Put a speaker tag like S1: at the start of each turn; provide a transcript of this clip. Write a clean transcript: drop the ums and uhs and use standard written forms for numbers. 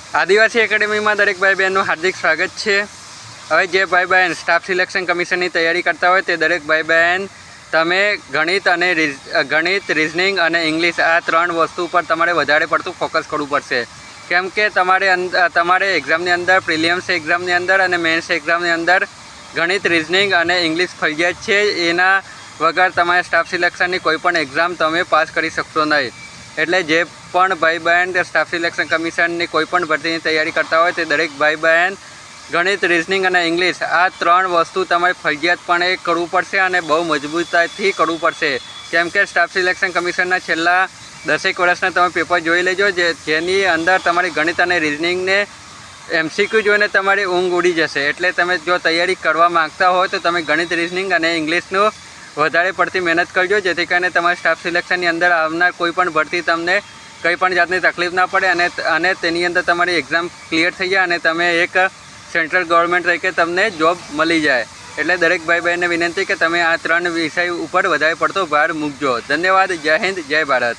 S1: આદિવાસી એકેડેમીમાં દરેક ભાઈ બહેનનું હાર્દિક સ્વાગત છે। હવે જે ભાઈ બહેન સ્ટાફ સિલેક્શન કમિશનની તૈયારી કરતા હોય તે દરેક ભાઈ બહેન તમે ગણિત રિઝનિંગ અને ઇંગ્લિશ આ ત્રણ વસ્તુ પર તમારે વધારે પડતું ફોકસ કરવું પડશે। કેમ કે તમારે એક્ઝામની અંદર પ્રિલિમ્સ એક્ઝામની અંદર અને મેન્સ એક્ઝામની અંદર ગણિત રિઝનિંગ અને ઇંગ્લિશ ફરજિયાત છે। એના વગર તમારે સ્ટાફ સિલેક્શનની કોઈ પણ એક્ઝામ તમે પાસ કરી શકશો નહીં। એટલે જે પણ ભાઈ બહેન સ્ટાફ સિલેક્શન કમિશનની કોઈ પણ ભરતીની તૈયારી કરતા હોય તે દરેક ભાઈ બહેન ગણિત રિઝનિંગ અને ઇંગ્લિશ આ ત્રણ વસ્તુ તમારે ફરજિયાતપણે કરવું પડશે અને બહુ મજબૂતાઈથી કરવું પડશે। કેમ કે સ્ટાફ સિલેક્શન કમિશનના છેલ્લા 10 વર્ષના તમે પેપર જોઈ લેજો જેની અંદર તમારી ગણિત અને રિઝનિંગને MCQ જોઈને તમારી ઊંઘ ઉડી જશે। એટલે તમે જો તૈયારી કરવા માગતા હોય તો તમે ગણિત રિઝનિંગ અને ઇંગ્લિશનું વધારે પડતી મહેનત કરજો જેથી કરીને તમારા સ્ટાફ સિલેક્શનની અંદર આવનાર કોઈ પણ ભરતી તમને કંઈ પણ જાતની તકલીફ ના પડે અને તેની અંદર તમારી એક્ઝામ ક્લિયર થઈ જાય અને તમે એક સેન્ટ્રલ ગવર્મેન્ટ તરીકે તમને જોબ મળી જાય। એટલે દરેક ભાઈ બહેનને વિનંતી કે તમે આ ત્રણ વિષય ઉપર વધારે પડતો ભાર મૂકજો। ધન્યવાદ। જય હિન્દ, જય ભારત।